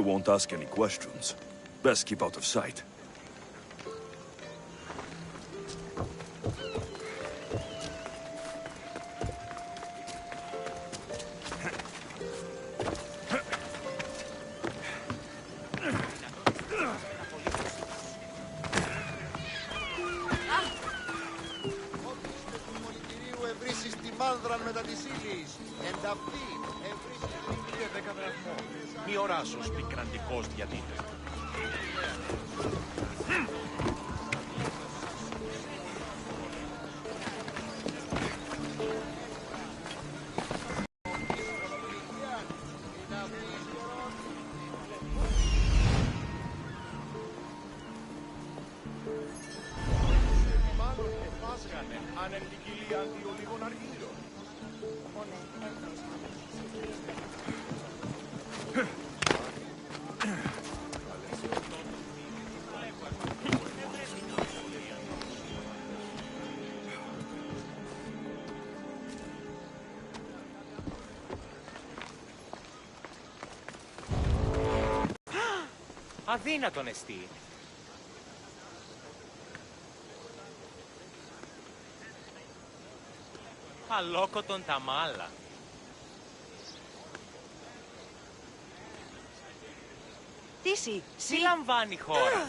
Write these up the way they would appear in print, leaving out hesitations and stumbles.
won't ask any questions. Best keep out of sight. Μη οράσως πικραντικός διαδίδε. Αν εν την κοιλία αντιολίγων αργύρων. Αδύνατον εστί. Αλόκοτον τα μάλα. Τι λαμβάνει η χώρα.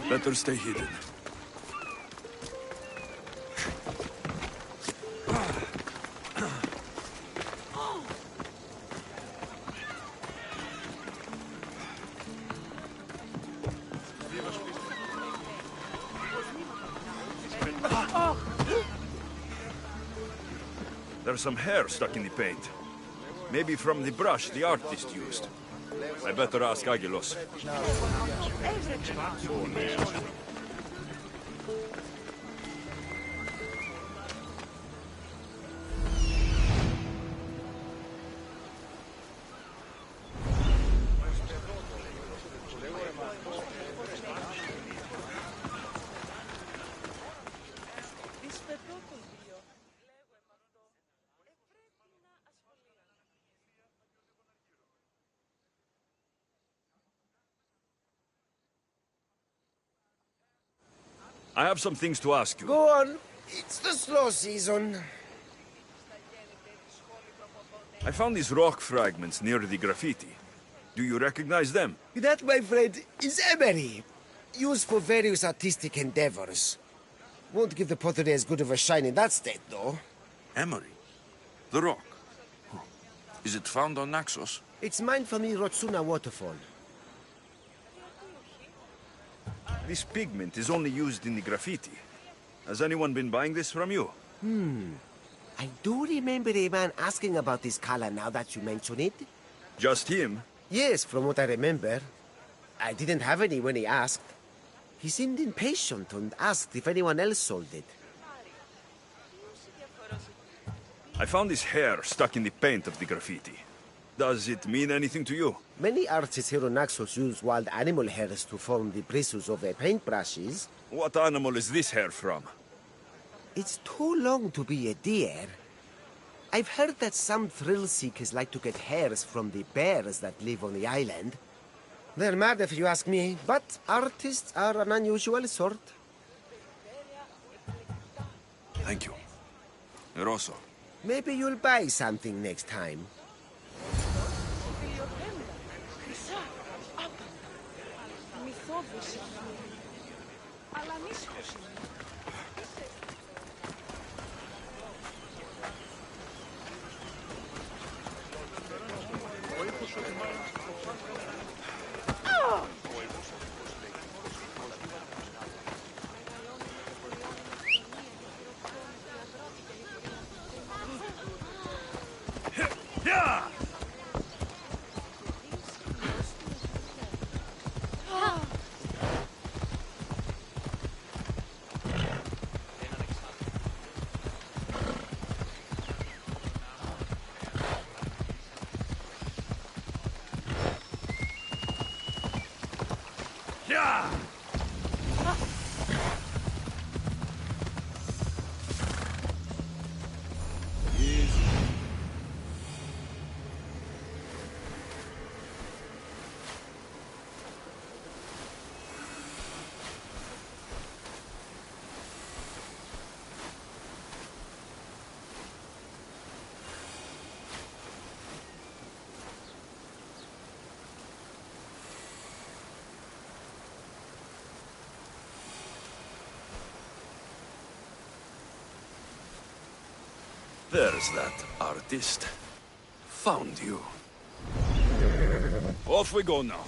Better stay hidden. There's some hair stuck in the paint. Maybe from the brush the artist used. I better ask Agilos. I have some things to ask you. Go on. It's the slow season. I found these rock fragments near the graffiti. Do you recognize them? That, my friend, is emery. Used for various artistic endeavors. Won't give the pottery as good of a shine in that state, though. Emery? The rock? Huh. Is it found on Naxos? It's mined from the Rotsuna waterfall. This pigment is only used in the graffiti. Has anyone been buying this from you? I do remember a man asking about this color now that you mention it. Just him? Yes, from what I remember. I didn't have any when he asked. He seemed impatient and asked if anyone else sold it. I found this hair stuck in the paint of the graffiti. Does it mean anything to you? Many artists here on Naxos use wild animal hairs to form the bristles of their paintbrushes. What animal is this hair from? It's too long to be a deer. I've heard that some thrill seekers like to get hairs from the bears that live on the island. They're mad if you ask me, but artists are an unusual sort. Thank you. Eroso. Maybe you'll buy something next time. Yeah! Yeah! There's that artist. Found you. Off we go now.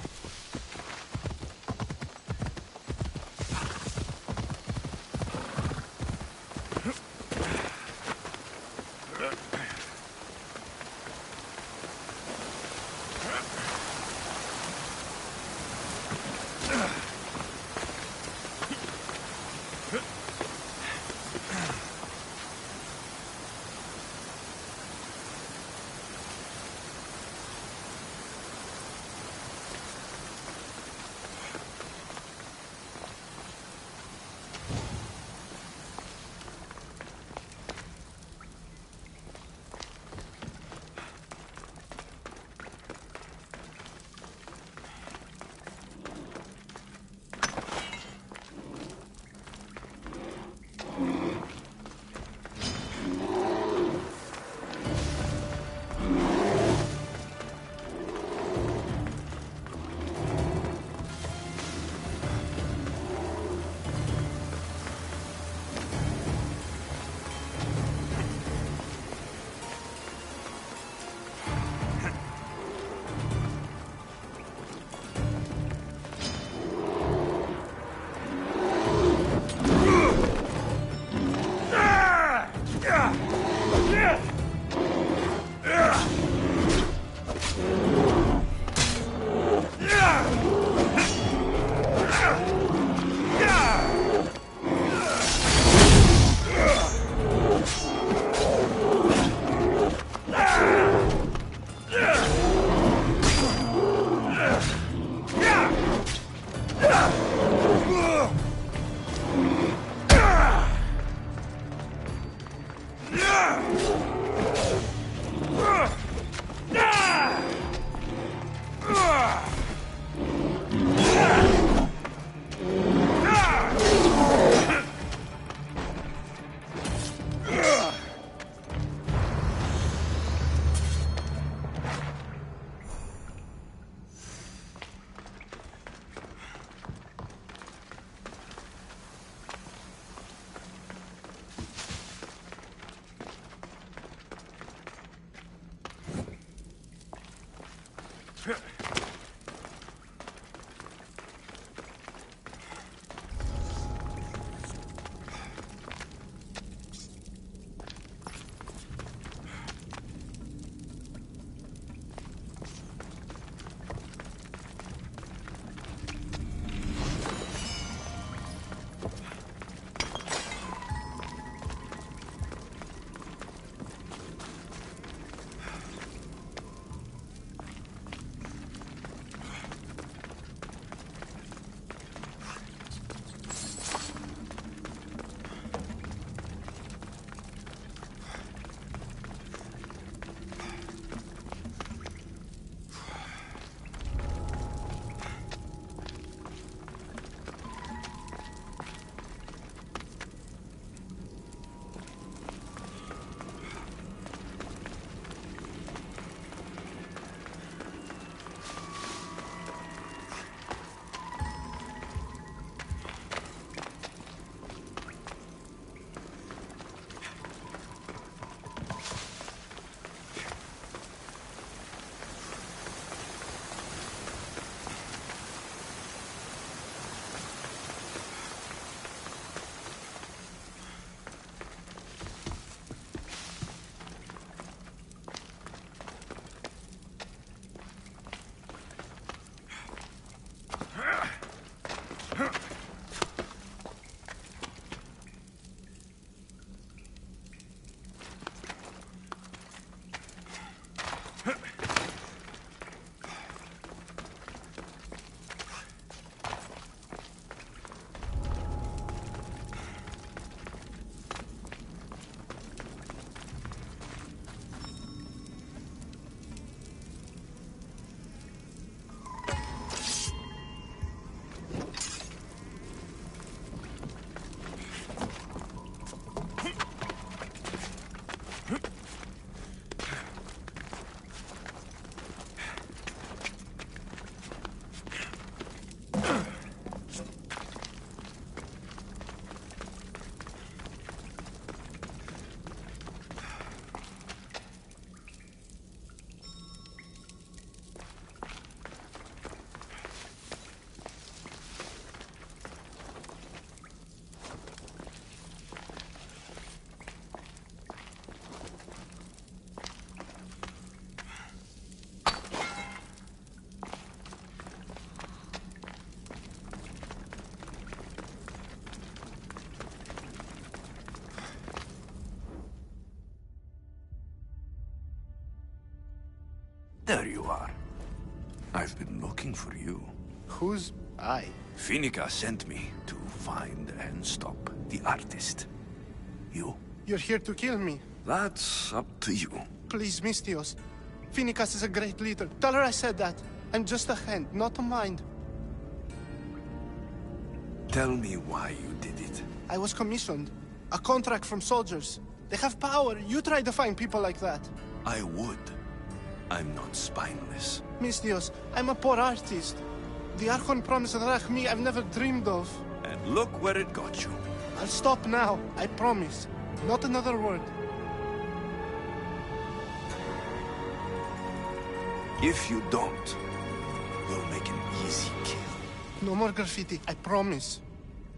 There you are. I've been looking for you. Who's I? Finica sent me to find and stop the artist. You? You're here to kill me. That's up to you. Please, Mistios. Finicas is a great leader. Tell her I said that. I'm just a hand, not a mind. Tell me why you did it. I was commissioned. A contract from soldiers. They have power. You try to find people like that. I would. I'm not spineless. Mistios, I'm a poor artist. The Archon promised Rachmi I've never dreamed of. And look where it got you. I'll stop now. I promise. Not another word. If you don't, you'll make an easy kill. No more graffiti. I promise.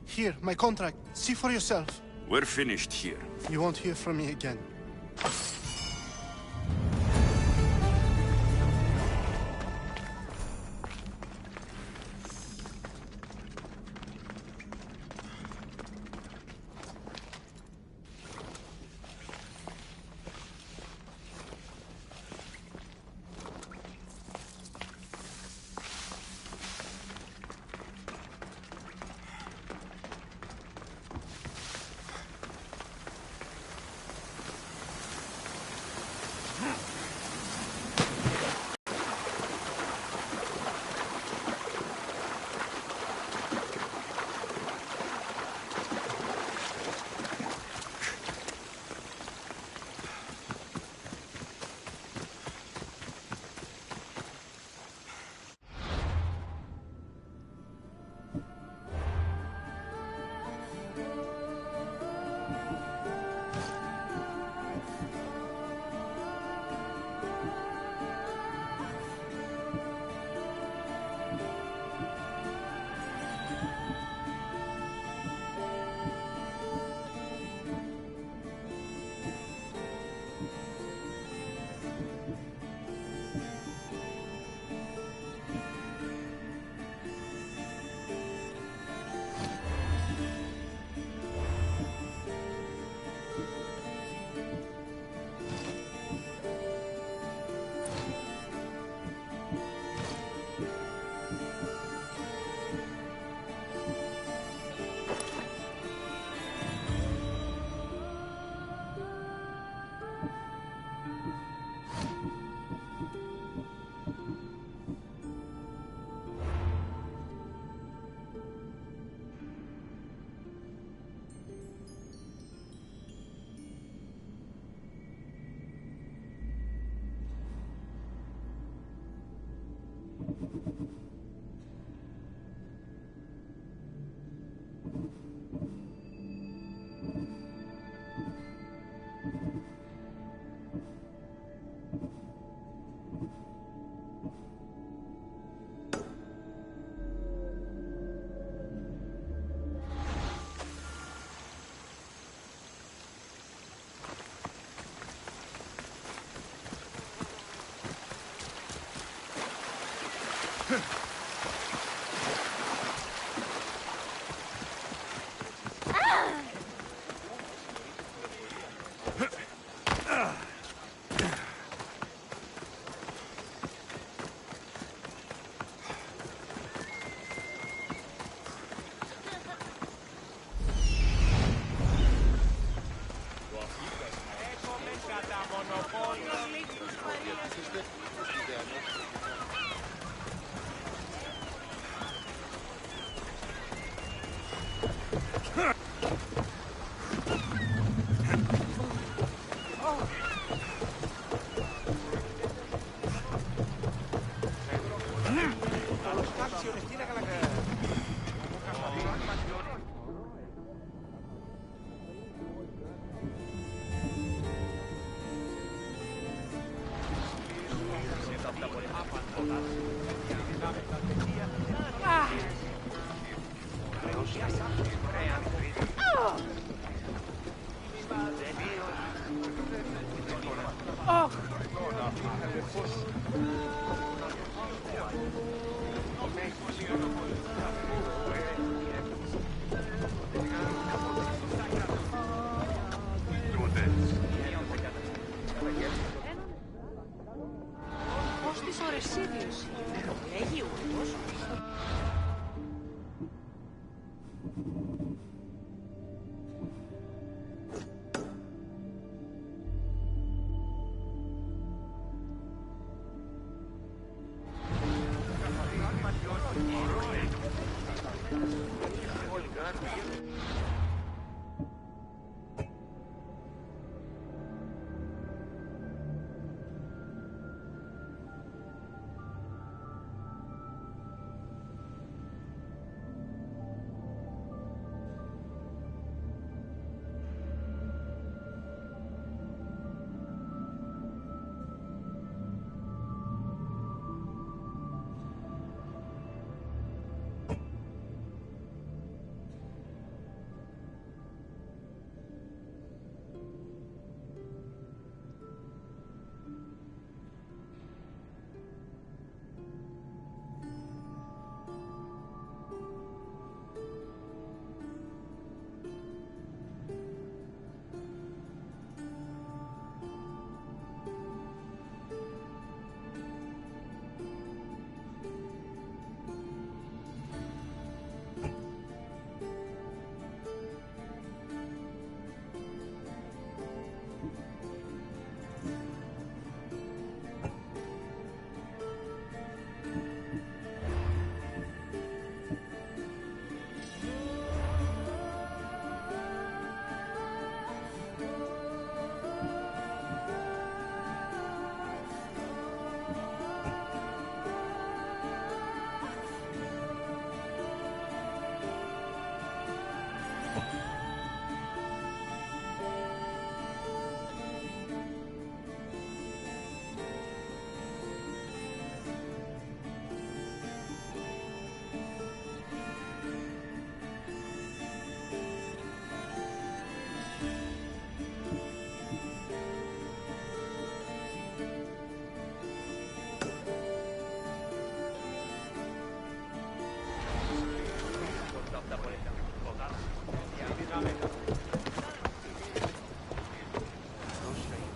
Here, my contract. See for yourself. We're finished here. You won't hear from me again.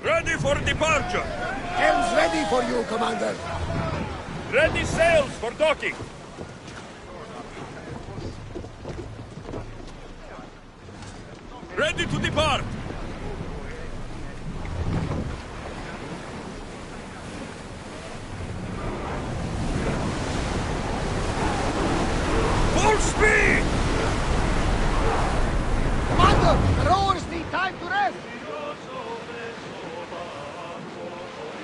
Ready for departure! Helm's ready for you, Commander. Ready sails for docking! Ready to depart! Full speed! Commander, the rowers need time to rest.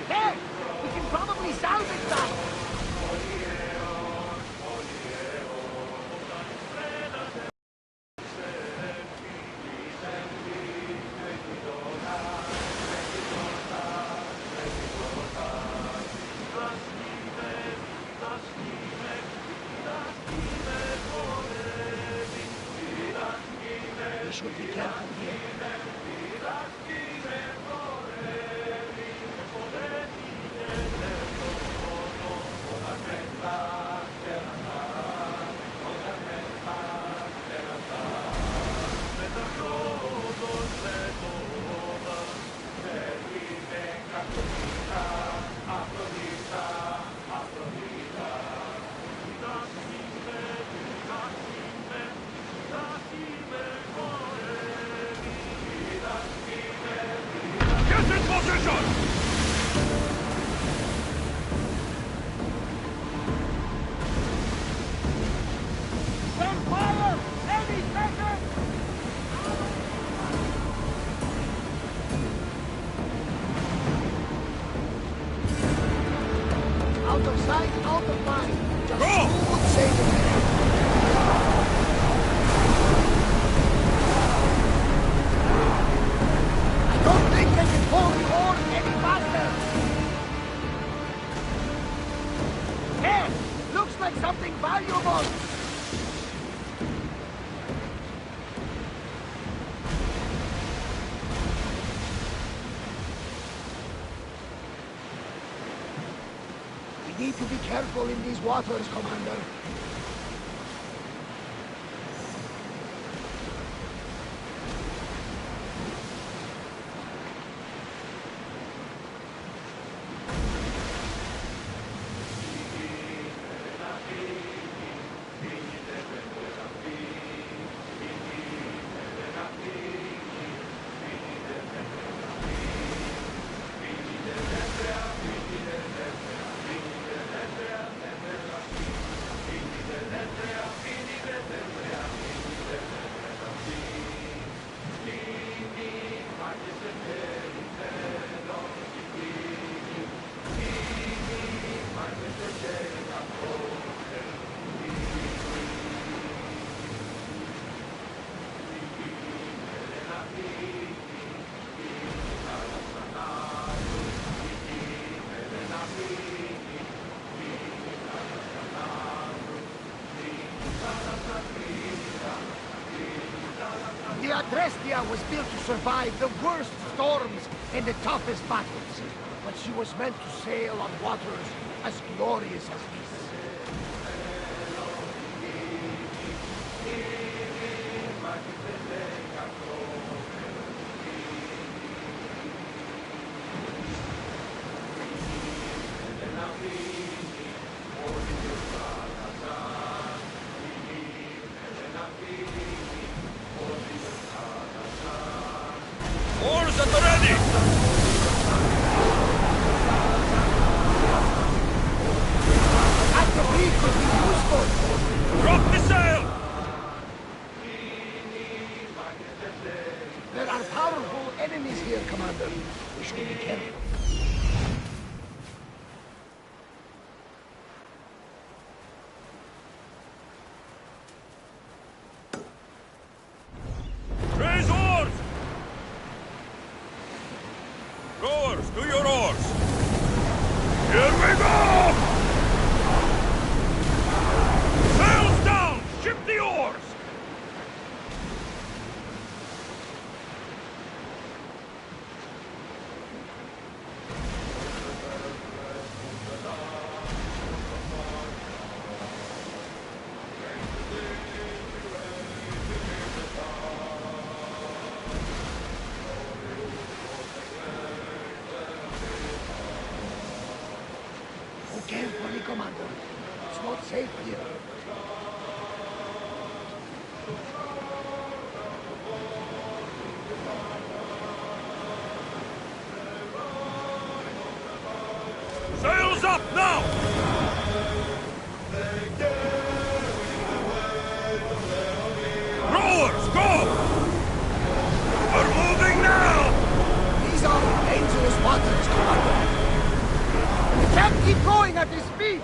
There! We can probably salvage that! Out of sight, out of mind. Just Go! smooth sailing. I don't think they can pull the oars any faster. Hey, looks like something valuable. We need to be careful in these waters, Commander. The Adrestia was built to survive the worst storms and the toughest battles, but she was meant to sail on waters as glorious as this. Oars at the ready! At the reef could be useful. Drop the sail! There are powerful enemies here, Commander. We should be careful. Raise oars! Rowers, do your oars! Here we go! Sails down! Ship the oars! Carefully, Commander. It's not safe here. Sails up now! Rowers, go! We're moving now! These are dangerous waters, Commander. We can't keep going at this speed.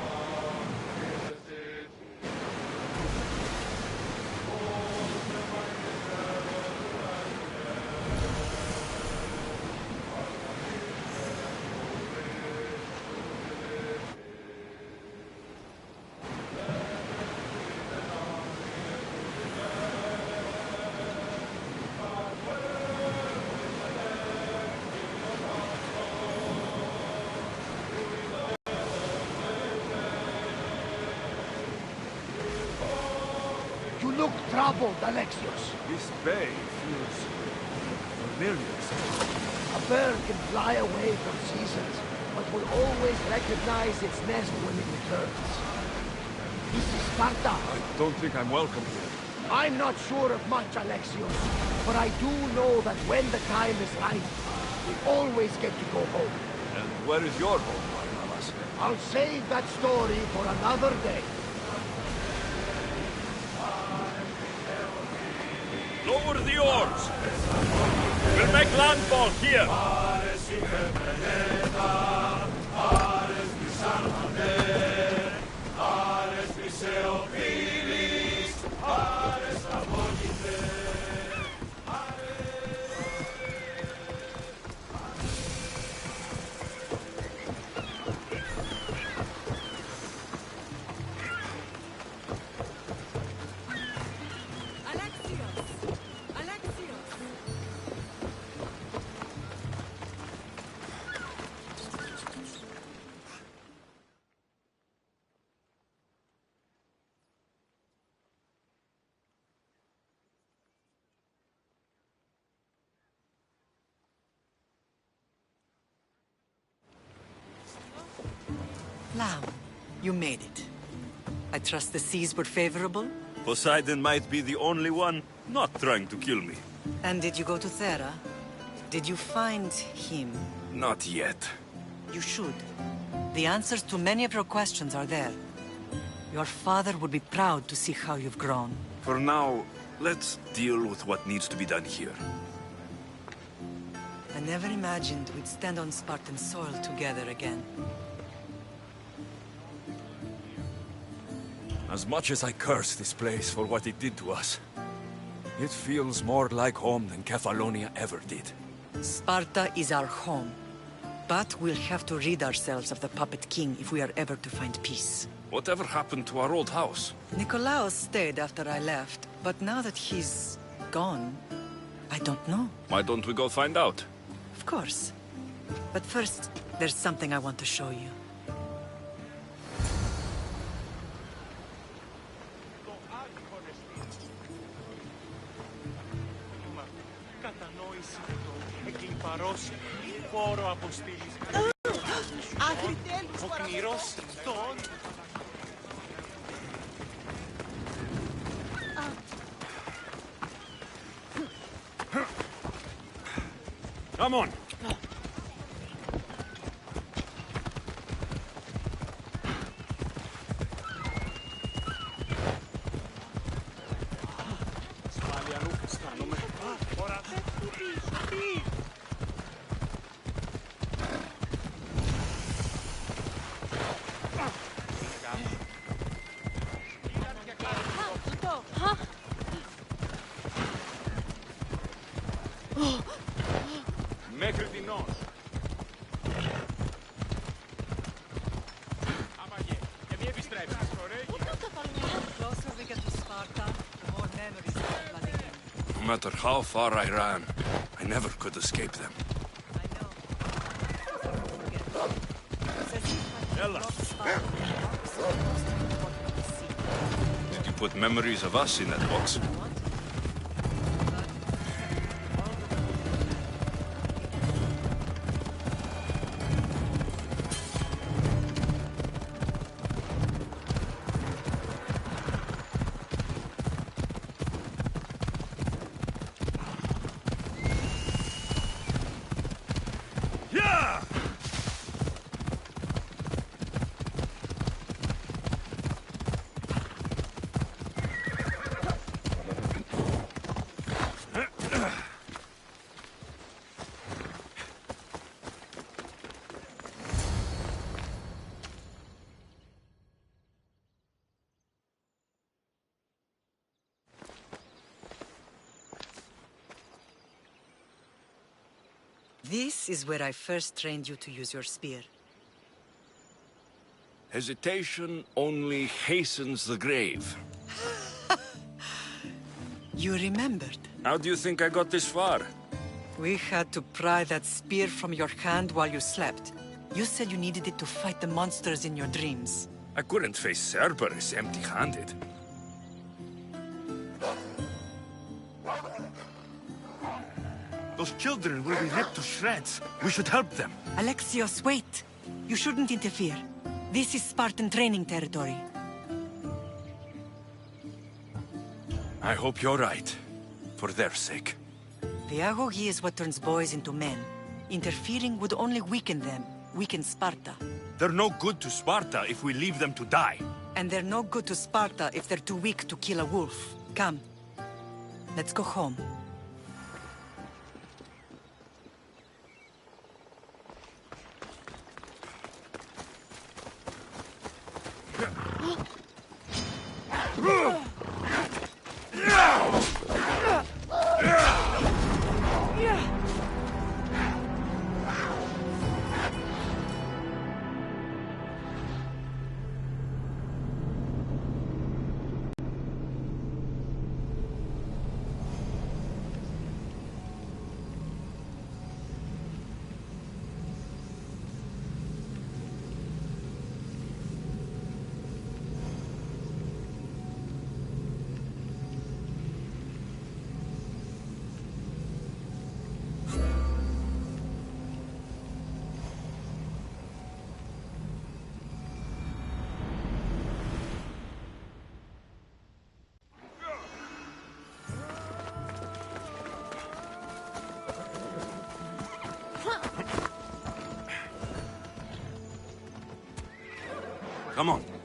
You look troubled, Alexios. This bay feels familiar. A bird can fly away from seasons, but will always recognize its nest when it returns. This is Sparta. I don't think I'm welcome here. I'm not sure of much, Alexios, but I do know that when the time is right, we always get to go home. And where is your home, Barnabas? I'll save that story for another day. Lower the oars! We'll make landfall here! Lamb, you made it. I trust the seas were favorable? Poseidon might be the only one not trying to kill me. And did you go to Thera? Did you find him? Not yet. You should. The answers to many of your questions are there. Your father would be proud to see how you've grown. For now, let's deal with what needs to be done here. I never imagined we'd stand on Spartan soil together again. As much as I curse this place for what it did to us, it feels more like home than Kefalonia ever did. Sparta is our home. But we'll have to rid ourselves of the Puppet King if we are ever to find peace. Whatever happened to our old house? Nikolaos stayed after I left, but now that he's gone, I don't know. Why don't we go find out? Of course. But first, there's something I want to show you. Κατανόηση το εκλιπαρώσει, χώρο αποστήλης. Ο κνηρός τον... Come on! Πάλι αλλού αισθάνομαι. Τώρα δεν κουμπί. Μέχρι την ως. Άπαγε. Και μη επιστρέψεις. Ωραία. The closer we get to Sparta, the more memories start flooding in. No matter how far I ran, I never could escape them. I know. It's as if I Ella. lost Sparta in a box close to the bottom of the sea. Did you put memories of us in that box? What? Yeah! This is where I first trained you to use your spear. Hesitation only hastens the grave. You remembered. How do you think I got this far? We had to pry that spear from your hand while you slept. You said you needed it to fight the monsters in your dreams. I couldn't face Cerberus empty-handed. Those children will be ripped to shreds. We should help them. Alexios, wait! You shouldn't interfere. This is Spartan training territory. I hope you're right. For their sake. The agoge is what turns boys into men. Interfering would only weaken them, weaken Sparta. They're no good to Sparta if we leave them to die. And they're no good to Sparta if they're too weak to kill a wolf. Come. Let's go home. Come on.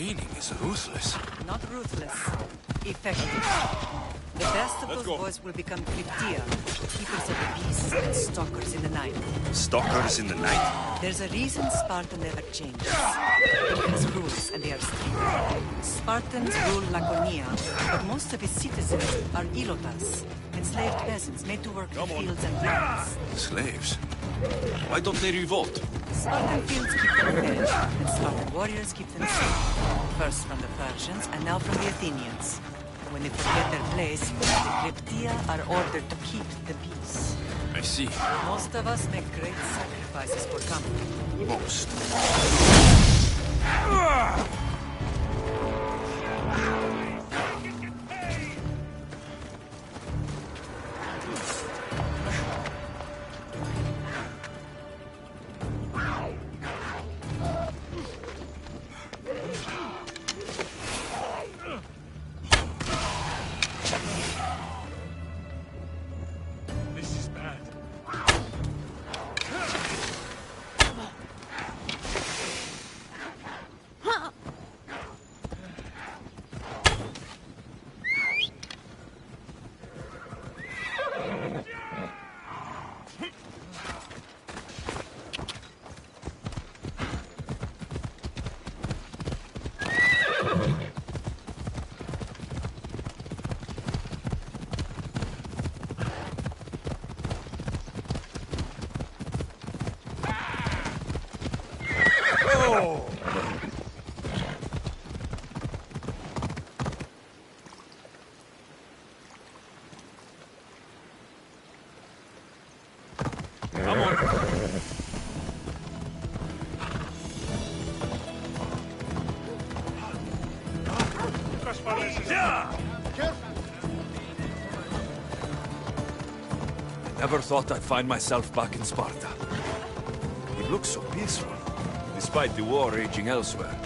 training is ruthless. Not ruthless. Effective. The best of those boys will become Cryptia, keepers of the beasts and stalkers in the night. Stalkers in the night? There's a reason Sparta never changes. It has rules, and they are strict. Spartans rule Laconia, but most of its citizens are ilotas, enslaved peasants made to work the fields and lands. Slaves? Why don't they revolt? Spartan fields keep them fed, and Spartan warriors keep them safe. First from the Persians, and now from the Athenians. When they forget their place, the Cryptia are ordered to keep the peace. I see. Most of us make great sacrifices for comfort. Most. This is bad. Never thought I'd find myself back in Sparta. It looks so peaceful, despite the war raging elsewhere.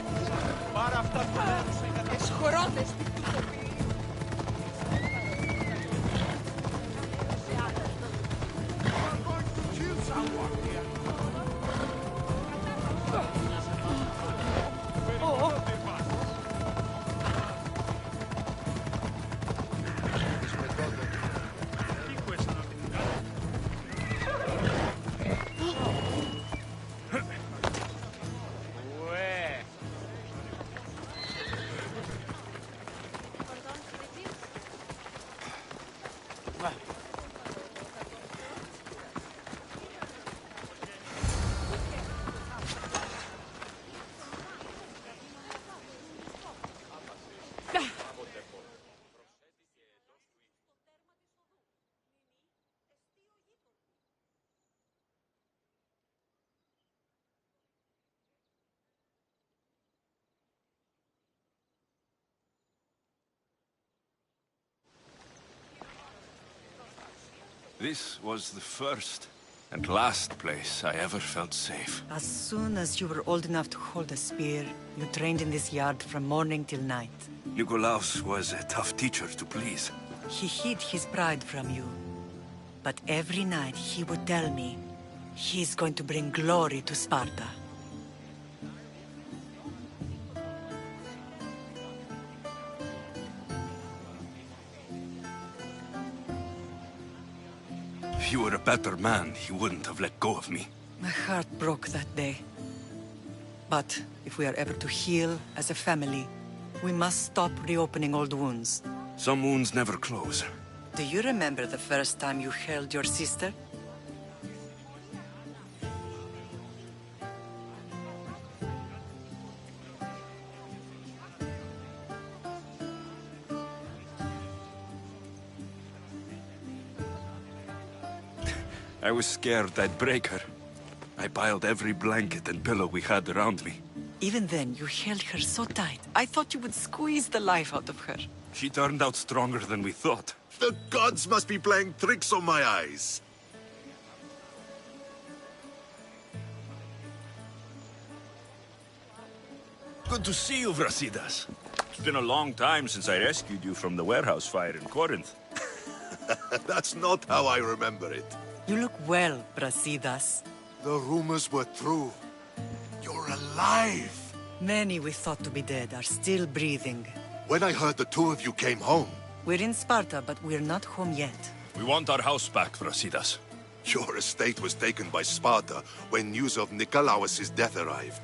This was the first and last place I ever felt safe. As soon as you were old enough to hold a spear, you trained in this yard from morning till night. Nikolaos was a tough teacher to please. He hid his pride from you. But every night he would tell me, he's going to bring glory to Sparta. If you were a better man, he wouldn't have let go of me. My heart broke that day. But if we are ever to heal as a family, we must stop reopening old wounds. Some wounds never close. Do you remember the first time you held your sister? I was scared I'd break her. I piled every blanket and pillow we had around me. Even then, you held her so tight. I thought you would squeeze the life out of her. She turned out stronger than we thought. The gods must be playing tricks on my eyes. Good to see you, Brasidas. It's been a long time since I rescued you from the warehouse fire in Corinth. That's not how I remember it. You look well, Brasidas. The rumors were true. You're alive! Many we thought to be dead are still breathing. When I heard the two of you came home, We're in Sparta, but we're not home yet. We want our house back, Brasidas. your estate was taken by Sparta when news of Nikolaos' death arrived.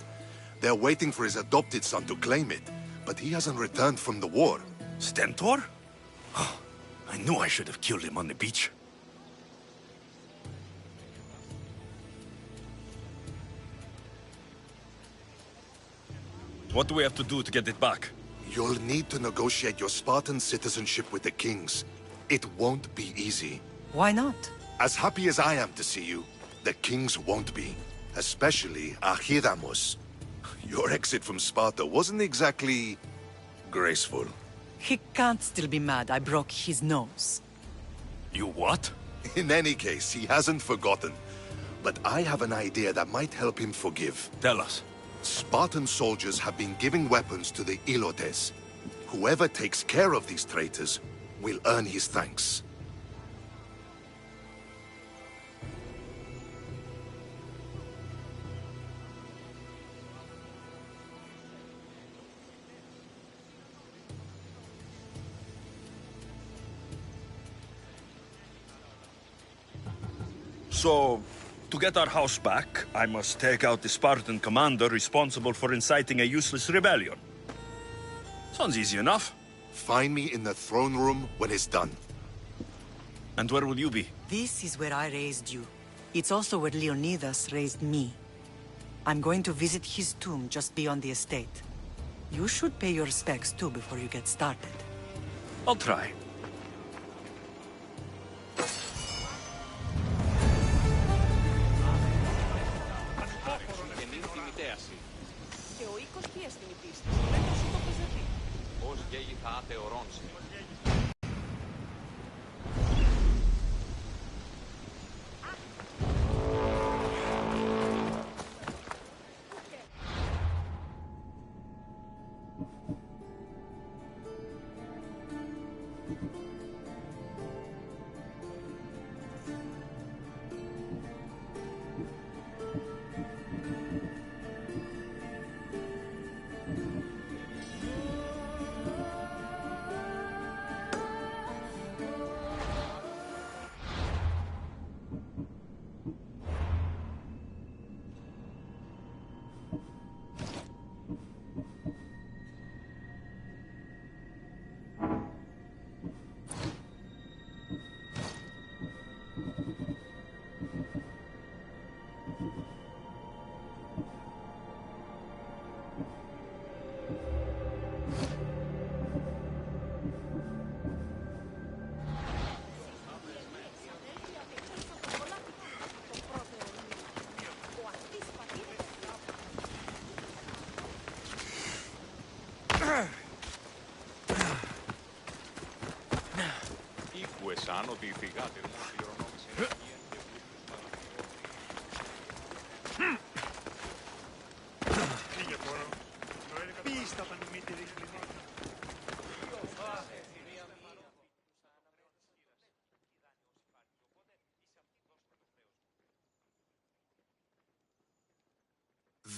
They're waiting for his adopted son to claim it, but he hasn't returned from the war. Stentor? Oh, I knew I should have killed him on the beach. What do we have to do to get it back? You'll need to negotiate your Spartan citizenship with the kings. It won't be easy. Why not? As happy as I am to see you, the kings won't be. Especially Archidamos. Your exit from Sparta wasn't exactly graceful. He can't still be mad I broke his nose. You what? In any case, he hasn't forgotten. But I have an idea that might help him forgive. Tell us. Spartan soldiers have been giving weapons to the Ilotes. Whoever takes care of these traitors will earn his thanks. So, to get our house back, I must take out the Spartan commander responsible for inciting a useless rebellion. Sounds easy enough. Find me in the throne room when it's done. And where will you be? This is where I raised you. It's also where Leonidas raised me. I'm going to visit his tomb just beyond the estate. You should pay your respects too before you get started. I'll try.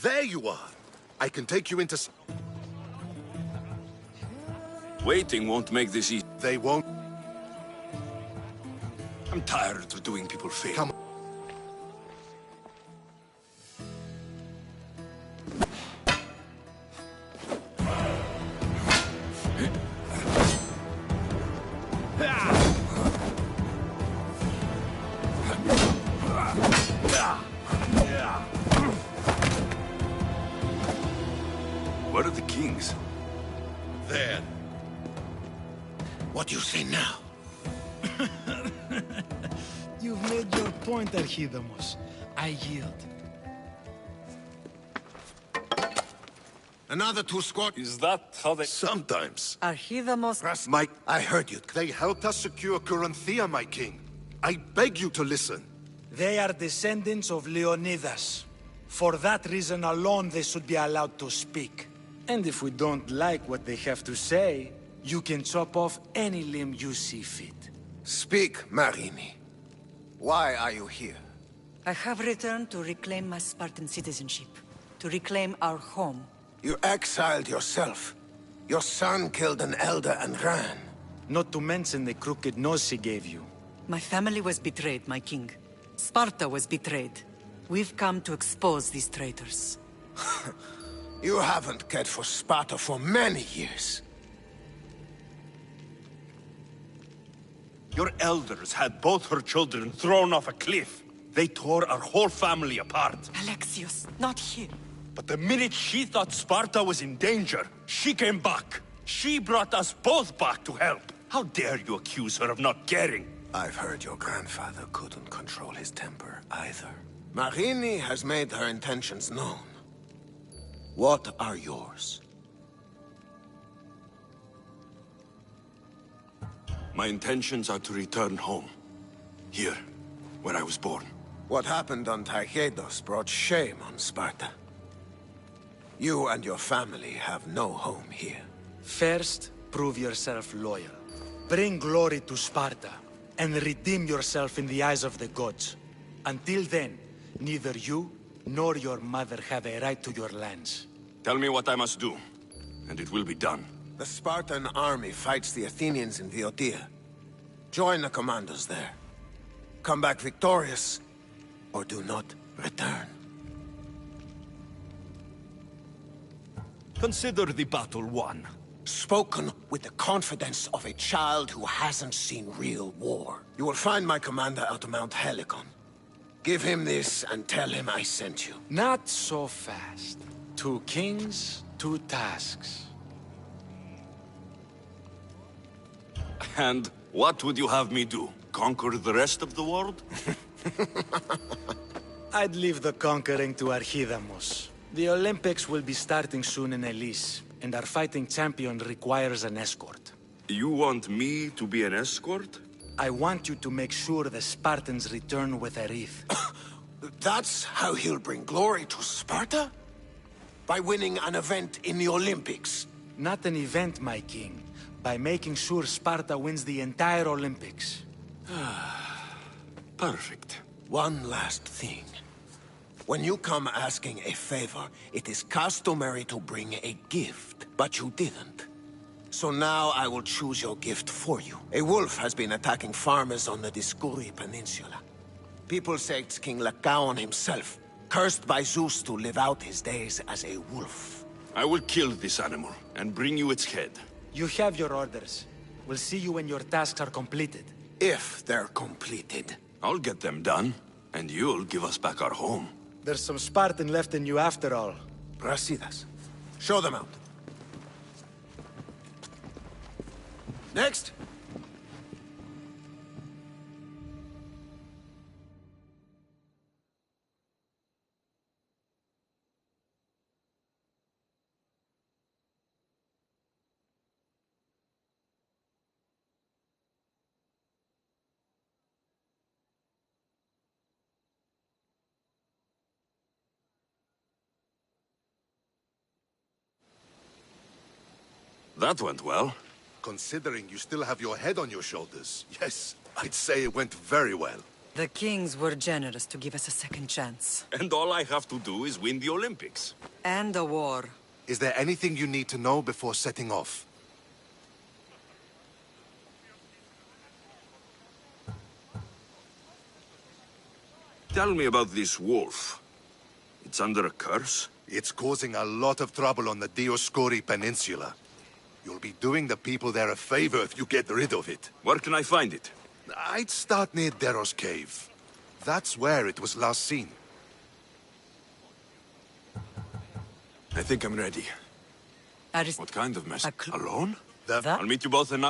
There you are! I can take you into... Waiting won't make this easy. They won't... I'm tired of doing people favors. Come on. Where are the kings? There. What do you say now? You've made your point, Archidamos. I yield. Another two squad. Is that how they... Sometimes. Archidamos... Mike, I heard you. They helped us secure Corinthia, my king. I beg you to listen. They are descendants of Leonidas. For that reason alone, they should be allowed to speak. And if we don't like what they have to say, you can chop off any limb you see fit. Speak, Marini. Why are you here? I have returned to reclaim my Spartan citizenship. To reclaim our home. You exiled yourself. Your son killed an elder and ran. Not to mention the crooked nose he gave you. My family was betrayed, my king. Sparta was betrayed. We've come to expose these traitors. You haven't cared for Sparta for many years. Your elders had both her children thrown off a cliff. They tore our whole family apart. Alexios, not here. But the minute she thought Sparta was in danger, she came back. She brought us both back to help. How dare you accuse her of not caring? I've heard your grandfather couldn't control his temper either. Marini has made her intentions known. What are yours? My intentions are to return home. Here, where I was born. What happened on Taygedos brought shame on Sparta. You and your family have no home here. First, prove yourself loyal. Bring glory to Sparta, and redeem yourself in the eyes of the gods. Until then, neither you nor your mother have a right to your lands. Tell me what I must do, and it will be done. The Spartan army fights the Athenians in Boeotia. Join the commandos there. Come back victorious, or do not return. Consider the battle won. Spoken with the confidence of a child who hasn't seen real war. You will find my commander at Mount Helicon. Give him this and tell him I sent you. Not so fast. 2 kings, 2 tasks. And what would you have me do? Conquer the rest of the world? I'd leave the conquering to Archidamos. The Olympics will be starting soon in Elise, and our fighting champion requires an escort. You want me to be an escort? I want you to make sure the Spartans return with a wreath. That's how he'll bring glory to Sparta? By winning an event in the Olympics? Not an event, my king. By making sure Sparta wins the entire Olympics. Perfect. One last thing. When you come asking a favor, it is customary to bring a gift, but you didn't. So now I will choose your gift for you. A wolf has been attacking farmers on the Discuri Peninsula. People say it's King Lycaon himself, cursed by Zeus to live out his days as a wolf. I will kill this animal and bring you its head. You have your orders. We'll see you when your tasks are completed. If they're completed. I'll get them done, and you'll give us back our home. There's some Spartan left in you after all. Brasidas. Show them out. Next! That went well. Considering you still have your head on your shoulders, yes, I'd say it went very well. The kings were generous to give us a second chance. And all I have to do is win the Olympics. And a war. Is there anything you need to know before setting off? Tell me about this wolf. It's under a curse? It's causing a lot of trouble on the Dioscuri Peninsula. You'll be doing the people there a favor if you get rid of it. Where can I find it? I'd start near Deros Cave. That's where it was last seen. I think I'm ready. Aris- What kind of mess? A cl- Alone? That? I'll meet you both in...